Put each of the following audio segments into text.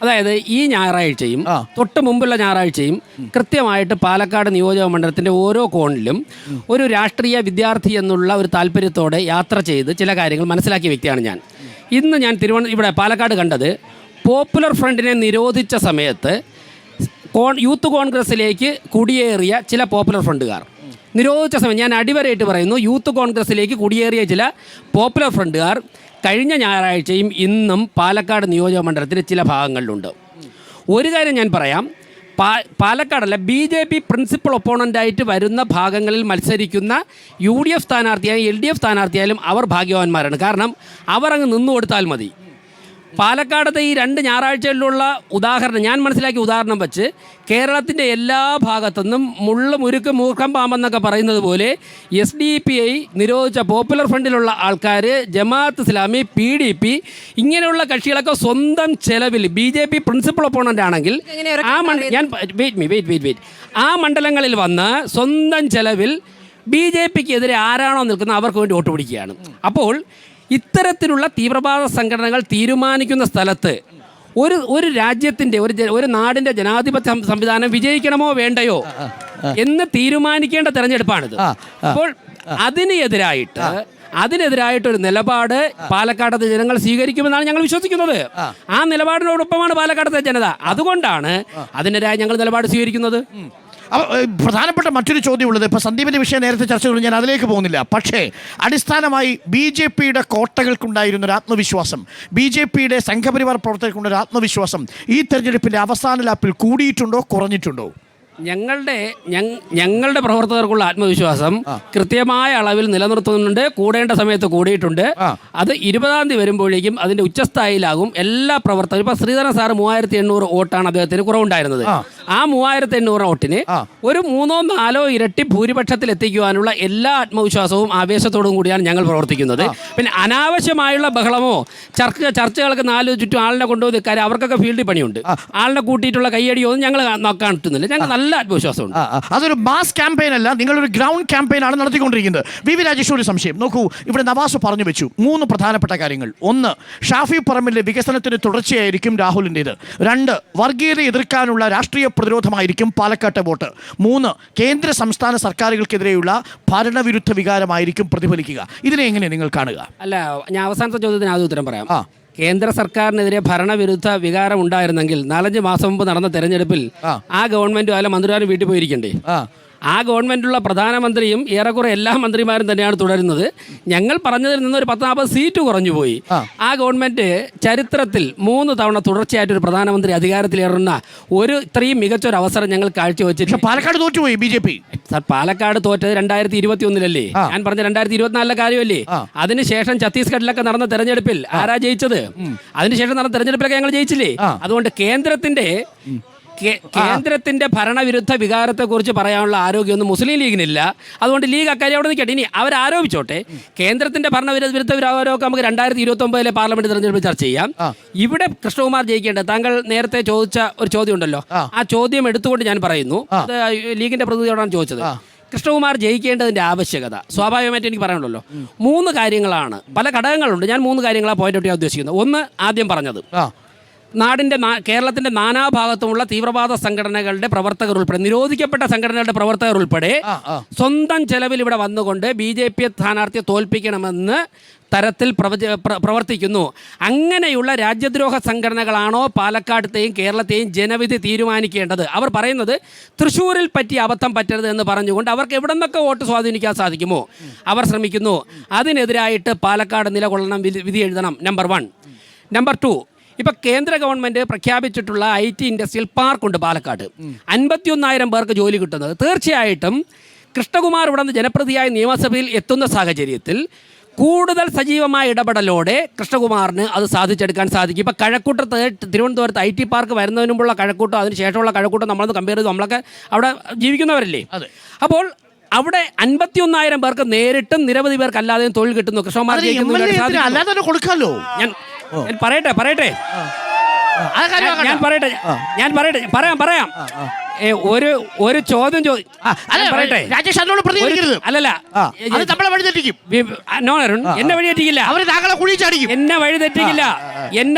അതായത് ഈ ഞായറാഴ്ചയും തൊട്ട് മുമ്പുള്ള ഞായറാഴ്ചയും കൃത്യമായിട്ട് പാലക്കാട് നിയോജക മണ്ഡലത്തിൻ്റെ ഓരോ കോണിലും ഒരു രാഷ്ട്രീയ വിദ്യാർത്ഥി എന്നുള്ള ഒരു താല്പര്യത്തോടെ യാത്ര ചെയ്ത് ചില കാര്യങ്ങൾ മനസ്സിലാക്കിയ വ്യക്തിയാണ് ഞാൻ. ഇന്ന് ഞാൻ ഇവിടെ പാലക്കാട് കണ്ടത് പോപ്പുലർ ഫ്രണ്ടിനെ നിരോധിച്ച സമയത്ത് യൂത്ത് കോൺഗ്രസ്സിലേക്ക് കുടിയേറിയ ചില പോപ്പുലർ ഫ്രണ്ടുകാർ നിരോധിച്ച സമയം ഞാൻ അടിവരയിട്ട് പറയുന്നു, യൂത്ത് കോൺഗ്രസ്സിലേക്ക് കുടിയേറിയ ചില പോപ്പുലർ ഫ്രണ്ടുകാർ കഴിഞ്ഞ ഞായറാഴ്ചയും ഇന്നും പാലക്കാട് നിയോജക മണ്ഡലത്തിലെ ചില ഭാഗങ്ങളിലുണ്ട്. ഒരു കാര്യം ഞാൻ പറയാം, പാലക്കാടല്ല BJP പ്രിൻസിപ്പൽ ഒപ്പോണൻ്റായിട്ട് വരുന്ന ഭാഗങ്ങളിൽ മത്സരിക്കുന്ന UDF സ്ഥാനാർത്ഥിയായാലും LDF സ്ഥാനാർത്ഥിയായാലും അവർ ഭാഗ്യവാന്മാരാണ്. കാരണം അവർ അങ്ങ് നിന്നു കൊടുത്താൽ മതി. പാലക്കാടത്തെ ഈ 2 ഞായറാഴ്ചകളിലുള്ള ഉദാഹരണം ഞാൻ മനസ്സിലാക്കിയ ഉദാഹരണം വെച്ച് കേരളത്തിൻ്റെ എല്ലാ ഭാഗത്തുനിന്നും മുള്ളു മുരുക്ക് മൂർഖം പാമ്പെന്നൊക്കെ പറയുന്നത് പോലെ SDPI നിരോധിച്ച പോപ്പുലർ ഫ്രണ്ടിലുള്ള ആൾക്കാർ, ജമാഅത്ത് ഇസ്ലാമി, PDP ഇങ്ങനെയുള്ള കക്ഷികളൊക്കെ സ്വന്തം ചെലവിൽ BJP പ്രിൻസിപ്പൽ ഒപ്പോണൻ്റ് ആണെങ്കിൽ ആ മണ്ഡലങ്ങളിൽ വന്ന് സ്വന്തം ചെലവിൽ BJPക്ക് എതിരെ ആരാണോ നിൽക്കുന്നത് അവർക്ക് വേണ്ടി വോട്ട് പിടിക്കുകയാണ്. അപ്പോൾ ഇത്തരത്തിലുള്ള തീവ്രവാദ സംഘടനകൾ തീരുമാനിക്കുന്ന സ്ഥലത്ത് ഒരു രാജ്യത്തിൻ്റെ ഒരു നാടിൻ്റെ ജനാധിപത്യ സംവിധാനം വിജയിക്കണമോ വേണ്ടയോ എന്ന് തീരുമാനിക്കേണ്ട തെരഞ്ഞെടുപ്പാണിത്. അപ്പോൾ അതിനെതിരായിട്ടൊരു നിലപാട് പാലക്കാടത്തെ ജനങ്ങൾ സ്വീകരിക്കുമെന്നാണ് ഞങ്ങൾ വിശ്വസിക്കുന്നത്. ആ നിലപാടിനോടൊപ്പമാണ് പാലക്കാടത്തെ ജനത. അതുകൊണ്ടാണ് അതിനെതിരായി ഞങ്ങൾ നിലപാട് സ്വീകരിക്കുന്നത്. പ്രധാനപ്പെട്ട മറ്റൊരു ചോദ്യമുള്ളത്, ഇപ്പോൾ സന്ദീപിൻ്റെ വിഷയം നേരത്തെ ചർച്ച ചെയ്തു, ഞാൻ അതിലേക്ക് പോകുന്നില്ല. പക്ഷേ അടിസ്ഥാനമായി BJPയുടെ കോട്ടകൾക്കുണ്ടായിരുന്നൊരു ആത്മവിശ്വാസം, BJPയുടെ സംഘപരിവാർ പ്രവർത്തകർക്കുണ്ടൊരു ആത്മവിശ്വാസം ഈ തെരഞ്ഞെടുപ്പിൻ്റെ അവസാന ലാപ്പിൽ കൂടിയിട്ടുണ്ടോ കുറഞ്ഞിട്ടുണ്ടോ? ഞങ്ങളുടെ പ്രവർത്തകർക്കുള്ള ആത്മവിശ്വാസം കൃത്യമായ അളവിൽ നിലനിർത്തുന്നുണ്ട്. കൂടേണ്ട സമയത്ത് കൂടിയിട്ടുണ്ട്. അത് 20-ാം തീയതി വരുമ്പോഴേക്കും അതിൻ്റെ ഉച്ചസ്ഥായിലാകും. എല്ലാ പ്രവർത്തകരും ഇപ്പോൾ ശ്രീധരൻ സാറ് 3800 വോട്ടാണ് അദ്ദേഹത്തിന് കുറവുണ്ടായിരുന്നത്. ആ 3800 വോട്ടിന് ഒരു 3-4 ഇരട്ടി ഭൂരിപക്ഷത്തിൽ എത്തിക്കുവാനുള്ള എല്ലാ ആത്മവിശ്വാസവും ആവേശത്തോടും കൂടിയാണ് ഞങ്ങൾ പ്രവർത്തിക്കുന്നത്. പിന്നെ അനാവശ്യമായുള്ള ബഹളമോ ചർച്ചകൾക്ക് 4 ചുറ്റും ആളിനെ കൊണ്ടുപോയി കാര്യം അവർക്കൊക്കെ ഫീൽഡിൽ പണിയുണ്ട്. ആളിനെ കൂട്ടിയിട്ടുള്ള കയ്യടിയോ ഒന്നും ഞങ്ങൾ കാണിക്കുന്നില്ല. ഞങ്ങൾ നല്ല ആത്മവിശ്വാസമുണ്ട്. അതൊരു മാസ് ക്യാമ്പയിൻ അല്ല, നിങ്ങളൊരു ഗ്രൗണ്ട് ക്യാമ്പയിൻ ആണ് നടത്തിക്കൊണ്ടിരിക്കുന്നത്. VV രാജേഷ്, ഒരു സംശയം നോക്കൂ, ഇവിടെ നവാസ് പറഞ്ഞു വെച്ചു 3 പ്രധാനപ്പെട്ട കാര്യങ്ങൾ. 1, ഷാഫി പറമ്പിലെ വികസനത്തിന് തുടർച്ചയായിരിക്കും രാഹുലിൻ്റേത്. 2, വർഗീയത എതിർക്കാനുള്ള രാഷ്ട്രീയ പ്രതിരോധമായിരിക്കും പാലക്കാട്ടെ വോട്ട്. 3, കേന്ദ്ര സംസ്ഥാന സർക്കാരുകൾക്കെതിരെയുള്ള ഭരണവിരുദ്ധ വികാരമായിരിക്കും പ്രതിഫലിക്കുക. ഇതിനെ എങ്ങനെ നിങ്ങൾ കാണുക? അല്ല, ഞാൻ അവസാനത്തെ ചോദ്യത്തിന് ആദ്യം ഉത്തരം പറയാം. കേന്ദ്ര സർക്കാരിനെതിരെ ഭരണവിരുദ്ധ വികാരം ഉണ്ടായിരുന്നെങ്കിൽ 4-5 മാസം മുമ്പ് നടന്ന തെരഞ്ഞെടുപ്പിൽ ആ ഗവൺമെന്റും അല്ല മന്ത്രിമാരും വീട്ടിൽ പോയിരിക്കണ്ടേ? ആ ഗവൺമെൻറ്റിലുള്ള പ്രധാനമന്ത്രിയും ഏറെക്കുറെ എല്ലാ മന്ത്രിമാരും തന്നെയാണ് തുടരുന്നത്. ഞങ്ങൾ പറഞ്ഞതിൽ നിന്ന് ഒരു 10-40 സീറ്റ് കുറഞ്ഞു പോയി. ആ ഗവൺമെൻറ് ചരിത്രത്തിൽ 3 തവണ തുടർച്ചയായിട്ടൊരു പ്രധാനമന്ത്രി അധികാരത്തിലേറുന്ന ഇത്രയും മികച്ചൊരു അവസരം ഞങ്ങൾ കാഴ്ചവെച്ചിട്ട് പാലക്കാട് തോറ്റുപോയി BJP. സാർ, പാലക്കാട് തോറ്റത് 2021-ലല്ലേ? ഞാൻ പറഞ്ഞ 2024-ലെ കാര്യമല്ലേ? അതിനുശേഷം ഛത്തീസ്ഗഡിലൊക്കെ നടന്ന തെരഞ്ഞെടുപ്പിൽ ആരാ ജയിച്ചത്? അതിനുശേഷം നടന്ന തെരഞ്ഞെടുപ്പിലൊക്കെ ഞങ്ങൾ ജയിച്ചില്ലേ? അതുകൊണ്ട് കേന്ദ്രത്തിന്റെ ഭരണവിരുദ്ധ വികാരത്തെക്കുറിച്ച് പറയാനുള്ള ആരോഗ്യമൊന്നും മുസ്ലിം ലീഗിനില്ല. അതുകൊണ്ട് ലീഗ് അക്കാര്യം അവിടെ നിൽക്കട്ടെ. ഇനി അവരാരോപിച്ചോട്ടെ. കേന്ദ്രത്തിന്റെ ഭരണവിരുദ്ധ വികാരമൊക്കെ നമുക്ക് 2029-ലെ പാർലമെന്റ് തെരഞ്ഞെടുപ്പിൽ ചർച്ച ചെയ്യാം. ഇവിടെ കൃഷ്ണകുമാർ ജയിക്കേണ്ടത്, താങ്കൾ നേരത്തെ ചോദിച്ച ഒരു ചോദ്യം ഉണ്ടല്ലോ, ആ ചോദ്യം എടുത്തുകൊണ്ട് ഞാൻ പറയുന്നു. അത് ലീഗിന്റെ പ്രതിനിധിയോടാണ് ചോദിച്ചത്. കൃഷ്ണകുമാർ ജയിക്കേണ്ടതിൻ്റെ ആവശ്യകത സ്വാഭാവികമായിട്ട് എനിക്ക് പറയാനുള്ളൂ. 3 കാര്യങ്ങളാണ്. പല ഘടകങ്ങളുണ്ട്. ഞാൻ 3 കാര്യങ്ങളാണ് പോയിന്റ് ഔട്ട് ചെയ്യാൻ ഉദ്ദേശിക്കുന്നത്. 1, ആദ്യം പറഞ്ഞത് കേരളത്തിന്റെ നാനാഭാഗത്തുമുള്ള തീവ്രവാദ സംഘടനകളുടെ പ്രവർത്തകർ ഉൾപ്പെടെ, നിരോധിക്കപ്പെട്ട സംഘടനകളുടെ പ്രവർത്തകർ ഉൾപ്പെടെ സ്വന്തം ചെലവിൽ ഇവിടെ വന്നുകൊണ്ട് BJP സ്ഥാനാർത്ഥിയെ തോൽപ്പിക്കണമെന്ന് തരത്തിൽ പ്രവർത്തിക്കുന്നു. അങ്ങനെയുള്ള രാജ്യദ്രോഹ സംഘടനകളാണോ പാലക്കാടത്തെയും കേരളത്തെയും ജനവിധി തീരുമാനിക്കേണ്ടത്? അവർ പറയുന്നത് തൃശ്ശൂരിൽ പറ്റിയ അബദ്ധം പറ്റരുത് എന്ന് പറഞ്ഞുകൊണ്ട് അവർക്ക് എവിടെ നിന്നൊക്കെ വോട്ട് സ്വാധീനിക്കാൻ സാധിക്കുമോ അവർ ശ്രമിക്കുന്നു. അതിനെതിരായിട്ട് പാലക്കാട് നിലകൊള്ളണം, വിധി എഴുതണം. നമ്പർ 1. നമ്പർ 2, ഇപ്പോൾ കേന്ദ്ര ഗവൺമെൻറ് പ്രഖ്യാപിച്ചിട്ടുള്ള IT ഇൻഡസ്ട്രിയൽ പാർക്കുണ്ട് പാലക്കാട്. 51,000 പേർക്ക് ജോലി കിട്ടുന്നത്. തീർച്ചയായിട്ടും കൃഷ്ണകുമാർ ഇവിടെ നിന്ന് ജനപ്രതിയായി നിയമസഭയിൽ എത്തുന്ന സാഹചര്യത്തിൽ കൂടുതൽ സജീവമായ ഇടപെടലോടെ കൃഷ്ണകുമാറിന് അത് സാധിച്ചെടുക്കാൻ സാധിക്കും. ഇപ്പോൾ കഴക്കൂട്ടത്ത്, തിരുവനന്തപുരത്ത് IT പാർക്ക് വരുന്നതിന് മുമ്പുള്ള കഴക്കൂട്ടം അതിന് ശേഷമുള്ള കഴക്കൂട്ടം നമ്മളൊന്ന് കമ്പയർ ചെയ്ത് നമ്മളൊക്കെ അവിടെ ജീവിക്കുന്നവരല്ലേ? അപ്പോൾ അവിടെ 51,000 പേർക്ക് നേരിട്ടും നിരവധി പേർക്ക് അല്ലാതെയും തൊഴിൽ കിട്ടുന്നു. കൃഷ്ണകുമാർ ഞാൻ പറയട്ടെ പറയാം. ഒരു ചോദ്യം പറയട്ടെ. രാജേഷ് അതിനോട് പ്രതികരിക്കരുത്. അല്ലല്ല, അത് നമ്മളെ വഴി തെറ്റിക്കും. നോ അരുൺ, എന്നെ വഴി തെറ്റിക്കില്ല. അവര് താങ്കളെ കുഴി ചാടിക്കും. എന്നെ വഴി തെറ്റിക്കില്ല.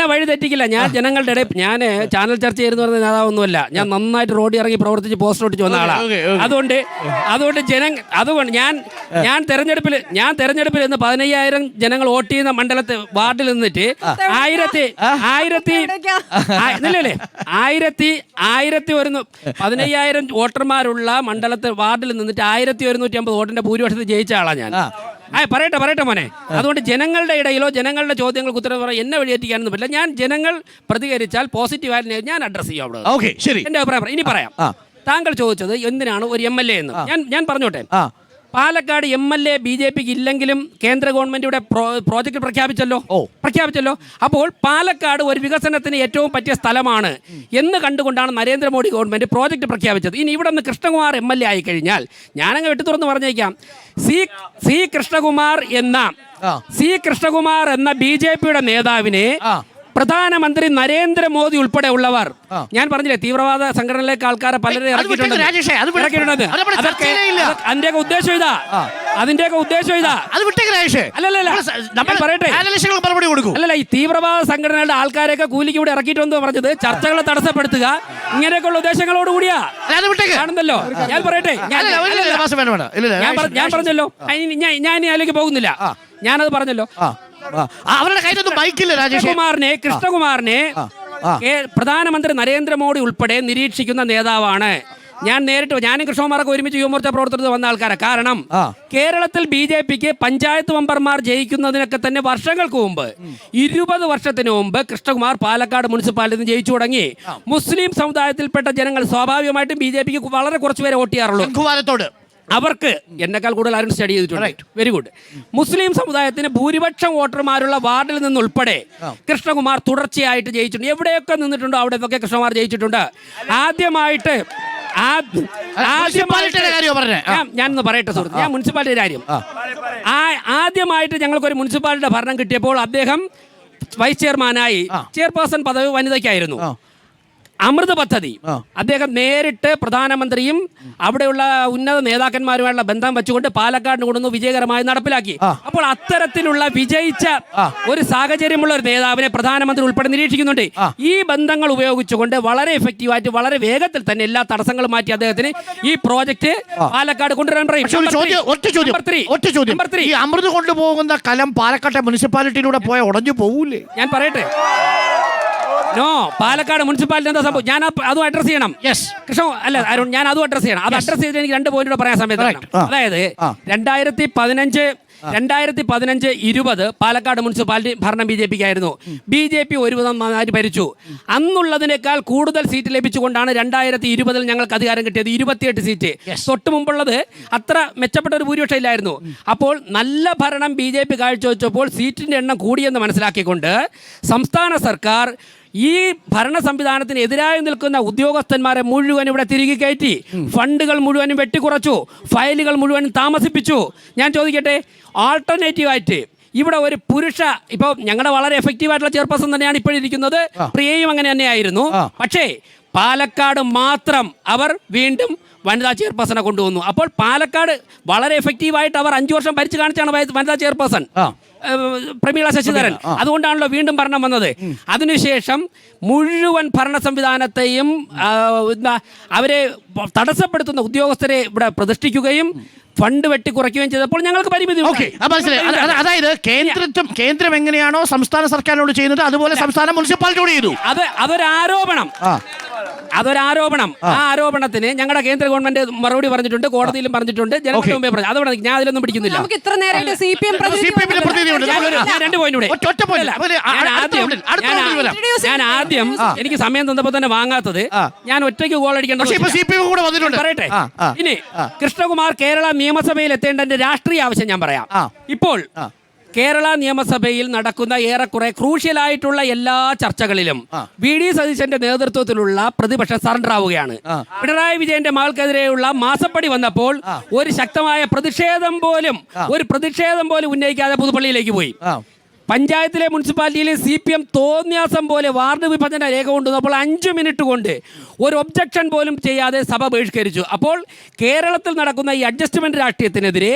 ഞാൻ ജനങ്ങളുടെ ഇടയിൽ, ഞാൻ ചാനൽ ചർച്ച ചെയ്യുന്ന പറഞ്ഞ നേതാവൊന്നുമല്ല. ഞാൻ നന്നായിട്ട് റോഡിൽ ഇറങ്ങി പ്രവർത്തിച്ച് പോസ്റ്റർ ഒട്ടിച്ച് വന്ന ആളാണ്. അതുകൊണ്ട് ഞാൻ തെരഞ്ഞെടുപ്പിൽ ഇന്ന് 15,000 ജനങ്ങൾ വോട്ട് ചെയ്യുന്ന മണ്ഡലത്തിൽ വാർഡിൽ നിന്നിട്ട് 15,000 വോട്ടർമാരുള്ള മണ്ഡലത്തിൽ വാർഡിൽ നിന്നിട്ട് 1,150 വോട്ടിന്റെ ഭൂരിപക്ഷത്തിൽ ജയിച്ച ആളാണ് ഞാൻ. പറയട്ടെ മോനെ. അതുകൊണ്ട് ജനങ്ങളുടെ ഇടയിലോ ജനങ്ങളുടെ ചോദ്യങ്ങൾക്ക് ഉത്തരം പറയാൻ എന്നെ വഴിയേറ്റിക്കാനൊന്നും പറ്റില്ല. ഞാൻ ജനങ്ങൾ പ്രതികരിച്ചാൽ പോസിറ്റീവായിട്ട് ഞാൻ അഡ്രസ് ചെയ്യും അവിടെ. എന്റെ അഭിപ്രായം ഇനി പറയാം. താങ്കൾ ചോദിച്ചത് എന്തിനാണ് ഒരു MLA എന്ന്. ഞാൻ പറഞ്ഞോട്ടെ. പാലക്കാട് MLA BJPക്ക് ഇല്ലെങ്കിലും കേന്ദ്ര ഗവൺമെന്റ് ഇവിടെ പ്രോജക്റ്റ് പ്രഖ്യാപിച്ചല്ലോ. അപ്പോൾ പാലക്കാട് ഒരു വികസനത്തിന് ഏറ്റവും പറ്റിയ സ്ഥലമാണ് എന്ന് കണ്ടുകൊണ്ടാണ് നരേന്ദ്രമോദി ഗവൺമെന്റ് പ്രോജക്റ്റ് പ്രഖ്യാപിച്ചത്. ഇനി ഇവിടെ നിന്ന് കൃഷ്ണകുമാർ MLA ആയി കഴിഞ്ഞാൽ ഞാനങ്ങ് വെട്ടിത്തുറന്ന് പറഞ്ഞേക്കാം, സി കൃഷ്ണകുമാർ എന്ന BJPയുടെ നേതാവിനെ പ്രധാനമന്ത്രി നരേന്ദ്രമോദി ഉൾപ്പെടെ ഉള്ളവർ, ഞാൻ പറഞ്ഞില്ലേ തീവ്രവാദ സംഘടനയിലേക്ക് ആൾക്കാരെ പലരെ ഇറക്കിയിട്ടുണ്ട്. അതിന്റെയൊക്കെ ഉദ്ദേശം ഇതാ. അല്ലല്ല, ഈ തീവ്രവാദ സംഘടനകളുടെ ആൾക്കാരെയൊക്കെ കൂലിക്ക് ഇവിടെ ഇറക്കിയിട്ടുണ്ടെന്ന് പറഞ്ഞത് ചർച്ചകളെ തടസ്സപ്പെടുത്തുക, ഇങ്ങനെയൊക്കെയുള്ള ഉദ്ദേശങ്ങളോട് കൂടിയാ കാണുന്നല്ലോ. ഞാൻ പറയട്ടെ, ഞാൻ പറഞ്ഞല്ലോ, ഞാൻ അതിലേക്ക് പോകുന്നില്ല. ഞാനത് പറഞ്ഞല്ലോ. അവരുടെ കയ്യിലൊന്നും ബൈക്കില്ല. കൃഷ്ണകുമാറിനെ പ്രധാനമന്ത്രി നരേന്ദ്രമോദി ഉൾപ്പെടെ നിരീക്ഷിക്കുന്ന നേതാവാണ്. ഞാനും കൃഷ്ണകുമാറൊക്കെ ഒരുമിച്ച് യുവമോർച്ച പ്രവർത്തനത്തിൽ വന്ന ആൾക്കാരാണ്. കാരണം കേരളത്തിൽ BJPക്ക് പഞ്ചായത്ത് മെമ്പർമാർ ജയിക്കുന്നതിനൊക്കെ തന്നെ വർഷങ്ങൾക്ക് മുമ്പ്, 20 വർഷത്തിന് മുമ്പ് കൃഷ്ണകുമാർ പാലക്കാട് മുനിസിപ്പാലിറ്റിയിൽ നിന്ന് ജയിച്ചു തുടങ്ങി. മുസ്ലിം സമുദായത്തിൽപ്പെട്ട ജനങ്ങൾ സ്വാഭാവികമായിട്ടും BJPക്ക് വളരെ കുറച്ച് പേരെ വോട്ട് ചെയ്യാറുള്ളൂ. അവർക്ക് എന്നെക്കാൾ കൂടുതൽ ആരും സ്റ്റഡി ചെയ്തിട്ടുണ്ട്. Very good. മുസ്ലിം സമുദായത്തിന് ഭൂരിപക്ഷം വോട്ടർമാരുള്ള വാർഡിൽ നിന്നുൾപ്പെടെ കൃഷ്ണകുമാർ തുടർച്ചയായിട്ട് ജയിച്ചിട്ടുണ്ട്. എവിടെയൊക്കെ നിന്നിട്ടുണ്ടോ അവിടെയൊക്കെ കൃഷ്ണകുമാർ ജയിച്ചിട്ടുണ്ട്. ഞാനൊന്ന് പറയട്ടെ സുഹൃത്ത്, ഞാൻ മുനിസിപ്പാലിറ്റി കാര്യം. ആദ്യമായിട്ട് ഞങ്ങൾക്കൊരു മുനിസിപ്പാലിറ്റിയുടെ ഭരണം കിട്ടിയപ്പോൾ അദ്ദേഹം വൈസ് ചെയർമാനായി. ചെയർപേഴ്സൺ പദവി വനിതയ്ക്കായിരുന്നു. അമൃത് പദ്ധതി അദ്ദേഹം നേരിട്ട് പ്രധാനമന്ത്രിയും അവിടെയുള്ള ഉന്നത നേതാക്കന്മാരുമായുള്ള ബന്ധം വെച്ചുകൊണ്ട് പാലക്കാടിന് കൊണ്ടുവന്ന് വിജയകരമായി നടപ്പിലാക്കി. അപ്പോൾ അത്തരത്തിലുള്ള വിജയിച്ച ഒരു സാഹചര്യമുള്ള ഒരു നേതാവിനെ പ്രധാനമന്ത്രി ഉൾപ്പെടെ നിരീക്ഷിക്കുന്നുണ്ട്. ഈ ബന്ധങ്ങൾ ഉപയോഗിച്ചുകൊണ്ട് വളരെ എഫക്റ്റീവായിട്ട് വളരെ വേഗത്തിൽ തന്നെ എല്ലാ തടസ്സങ്ങളും മാറ്റി അദ്ദേഹത്തിന് ഈ പ്രോജക്റ്റ് പാലക്കാട് കൊണ്ടുവരാൻ പറയും. അമൃത് കൊണ്ടുപോകുന്ന കലം പാലക്കാട്ടെ മുനിസിപ്പാലിറ്റിയിലൂടെ പോയ ഉടഞ്ഞു പോകൂലേ? ഞാൻ പറയട്ടെ. പാലക്കാട് മുനിസിപ്പാലിറ്റി എന്താ സംഭവം? ഞാൻ അതും അഡ്രസ് ചെയ്യണം. കൃഷ്ണ അല്ല അരുൺ, ഞാൻ അതും അഡ്രസ് ചെയ്യണം. അത് അഡ്രസ് ചെയ്ത് എനിക്ക് 2 പോയിന്റ് പറയാൻ സമയത്ത്. അതായത് 2015-20 പാലക്കാട് മുനിസിപ്പാലിറ്റി ഭരണം BJPക്ക് ആയിരുന്നു. BJP ഒരുവിധം നന്നായിട്ട് ഭരിച്ചു. അന്നുള്ളതിനേക്കാൾ കൂടുതൽ സീറ്റ് ലഭിച്ചുകൊണ്ടാണ് 2020 ഞങ്ങൾക്ക് അധികാരം കിട്ടിയത്. 28 സീറ്റ്. തൊട്ട് മുമ്പുള്ളത് അത്ര മെച്ചപ്പെട്ട ഒരു ഭൂരിപക്ഷം ഇല്ലായിരുന്നു. അപ്പോൾ നല്ല ഭരണം BJP കാഴ്ചവെച്ചപ്പോൾ സീറ്റിന്റെ എണ്ണം കൂടിയെന്ന് മനസ്സിലാക്കിക്കൊണ്ട് സംസ്ഥാന സർക്കാർ ഈ ഭരണ സംവിധാനത്തിന് എതിരായി നിൽക്കുന്ന ഉദ്യോഗസ്ഥന്മാരെ മുഴുവൻ ഇവിടെ തിരികെ കയറ്റി, ഫണ്ടുകൾ മുഴുവനും വെട്ടിക്കുറച്ചു, ഫയലുകൾ മുഴുവനും താമസിപ്പിച്ചു. ഞാൻ ചോദിക്കട്ടെ, ആൾട്ടർനേറ്റീവായിട്ട് ഇവിടെ ഒരു ഇപ്പോൾ ഞങ്ങളുടെ വളരെ എഫക്റ്റീവായിട്ടുള്ള ചെയർപേഴ്സൺ തന്നെയാണ് ഇപ്പോഴിരിക്കുന്നത്. പ്രിയയും അങ്ങനെ തന്നെയായിരുന്നു. പക്ഷേ പാലക്കാട് മാത്രം അവർ വീണ്ടും വനിതാ ചെയർപേഴ്സണെ കൊണ്ടുവന്നു. അപ്പോൾ പാലക്കാട് വളരെ എഫക്റ്റീവായിട്ട് അവർ 5 വർഷം ഭരിച്ചു കാണിച്ചാണ് വനിതാ ചെയർപേഴ്സൺ പ്രമീള ശശിധരൻ. അതുകൊണ്ടാണല്ലോ വീണ്ടും ഭരണം വന്നത്. അതിനുശേഷം മുഴുവൻ ഭരണ സംവിധാനത്തെയും അവരെ തടസ്സപ്പെടുത്തുന്ന ഉദ്യോഗസ്ഥരെ ഇവിടെ പ്രതിഷ്ഠിക്കുകയും ഫണ്ട് വെട്ടിക്കുറയ്ക്കുകയും ചെയ്തപ്പോൾ ഞങ്ങൾക്ക് പരിമിതി. അതായത് കേന്ദ്രം എങ്ങനെയാണോ സംസ്ഥാന സർക്കാരിനോട് ചെയ്യുന്നത് അതുപോലെ സംസ്ഥാന മുനിസിപ്പാലിറ്റിയോട് ചെയ്തു. അതൊരാരോപണം. ആ ആരോപണത്തിന് ഞങ്ങളുടെ കേന്ദ്ര ഗവൺമെന്റ് മറുപടി പറഞ്ഞിട്ടുണ്ട്, കോടതിയിലും പറഞ്ഞിട്ടുണ്ട്, ജനങ്ങളുടെ മുമ്പേ പറഞ്ഞു. അതുകൊണ്ട് ഞാൻ അതിലൊന്നും പിടിക്കുന്നില്ല. ഞാൻ ആദ്യം എനിക്ക് സമയം തന്നപ്പോ തന്നെ വാങ്ങാത്തത് ഞാൻ ഒറ്റയ്ക്ക് ഗോൾ അടിക്കേണ്ട പറയട്ടെ. ഇനി കൃഷ്ണകുമാർ കേരള നിയമസഭയിൽ എത്തേണ്ടതിന്റെ രാഷ്ട്രീയ ആവശ്യം ഞാൻ പറയാം. ഇപ്പോൾ കേരള നിയമസഭയിൽ നടക്കുന്ന ഏറെക്കുറെ ക്രൂഷ്യലായിട്ടുള്ള എല്ലാ ചർച്ചകളിലും VD സതീശന്റെ നേതൃത്വത്തിലുള്ള പ്രതിപക്ഷം സറണ്ടർ ആവുകയാണ്. പിണറായി വിജയന്റെ മകൾക്കെതിരെയുള്ള മാസപ്പടി വന്നപ്പോൾ ഒരു ശക്തമായ പ്രതിഷേധം പോലും ഉന്നയിക്കാതെ പുതുപ്പള്ളിയിലേക്ക് പോയി. പഞ്ചായത്തിലെ മുനിസിപ്പാലിറ്റിയിലെ CPM തോന്നിയാസം പോലെ വാർഡ് വിഭജന രേഖ കൊണ്ടുവന്നപ്പോൾ 5 മിനിറ്റ് കൊണ്ട് ഒരു ഒബ്ജക്ഷൻ പോലും ചെയ്യാതെ സഭ ബഹിഷ്കരിച്ചു. അപ്പോൾ കേരളത്തിൽ നടക്കുന്ന ഈ അഡ്ജസ്റ്റ്മെന്റ് രാഷ്ട്രീയത്തിനെതിരെ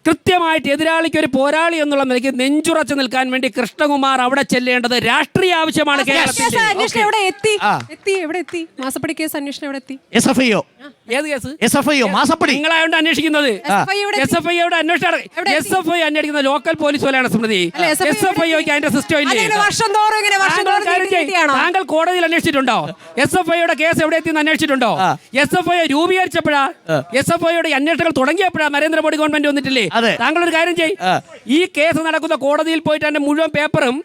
കൃത്യമായിട്ട് എതിരാളിക്ക് ഒരു പോരാളി എന്നുള്ള നിലയ്ക്ക് നെഞ്ചുറച്ച് നിൽക്കാൻ വേണ്ടി കൃഷ്ണകുമാർ അവിടെ ചെല്ലേണ്ടത് രാഷ്ട്രീയ ആവശ്യമാണ് കേരളത്തിൽ. അന്വേഷണം എവിടെ എത്തി? എവിടെ എത്തി? മാസപ്പടി കേസ് അന്വേഷണം എവിടെ എത്തി? SFIO ഏത് കേസ്? SFIO മാസപ്പടി നിങ്ങളായോണ്ട് അന്വേഷിക്കുന്നത്. SFI SFIയുടെ അന്വേഷണം SFI അന്വേഷിക്കുന്ന ലോക്കൽ പോലീസ് പോലെയാണ് സ്മൃതി. SFIക്ക് അതിന്റെ സിസ്റ്റം ഇല്ലേ? താങ്കൾ കോടതിയിൽ അന്വേഷിച്ചിട്ടുണ്ടോ? SFIയുടെ കേസ് എവിടെ എത്തിയെന്ന് അന്വേഷിച്ചിട്ടുണ്ടോ? SFI രൂപീകരിച്ചപ്പോഴാ SFIയുടെ അന്വേഷണങ്ങൾ തുടങ്ങിയപ്പോഴാ നരേന്ദ്രമോദി ഗവൺമെന്റ് വന്നിട്ടില്ലേ? താങ്കളൊരു കാര്യം ചെയ്യും, ഈ കേസ് നടക്കുന്ന കോടതിയിൽ പോയിട്ട് അതിന്റെ മുഴുവൻ പേപ്പറും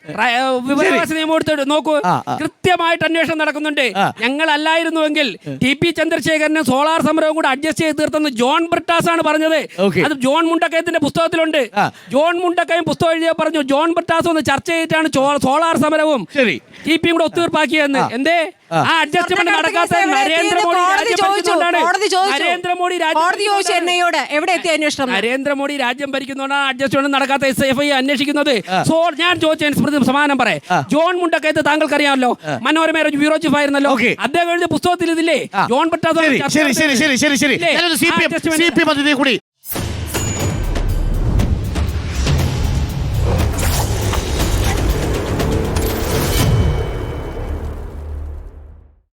വിവരാവകാശ നിയമം എടുത്ത് നോക്കൂ. കൃത്യമായിട്ട് അന്വേഷണം നടക്കുന്നുണ്ട്. ഞങ്ങളല്ലായിരുന്നുവെങ്കിൽ TP ചന്ദ്രശേഖരനും സോളാർ സമരവും കൂടെ അഡ്ജസ്റ്റ് ചെയ്ത് തീർത്തെന്ന് ജോൺ ബ്രിട്ടാസ് ആണ് പറഞ്ഞത്. അത് ജോൺ മുണ്ടക്കയത്തിന്റെ പുസ്തകത്തിലുണ്ട്. ജോൺ മുണ്ടക്കയം പുസ്തകം എഴുതിയ പറഞ്ഞു ജോൺ ബ്രിട്ടാസ് ഒന്ന് ചർച്ച ചെയ്തിട്ടാണ് സോളാർ സമരവും TP കൂടെ ഒത്തുതീർപ്പാക്കിയെന്ന്. എന്തേ ആ അഡ്ജസ്റ്റ്മെന്റ് നടക്കാത്ത നരേന്ദ്രമോദി രാജ്യം ഭരിക്കുന്നതുകൊണ്ടാണ് അഡ്ജസ്റ്റ്മെന്റ് നടക്കാത്ത SFI അന്വേഷിക്കുന്നത്. ഞാൻ ചോദിച്ച സ്മൃതി സമാനം പറയാം. ജോൺ മുണ്ടക്കയത്ത് താങ്കൾക്ക് അറിയാമല്ലോ, മനോരമ ബ്യൂറോ ചീഫ് ആയിരുന്നല്ലോ. അദ്ദേഹം എഴുതിയ പുസ്തകത്തിൽ ഇതില്ലേ ജോൺ ബ്രിട്ടാസ് ശരി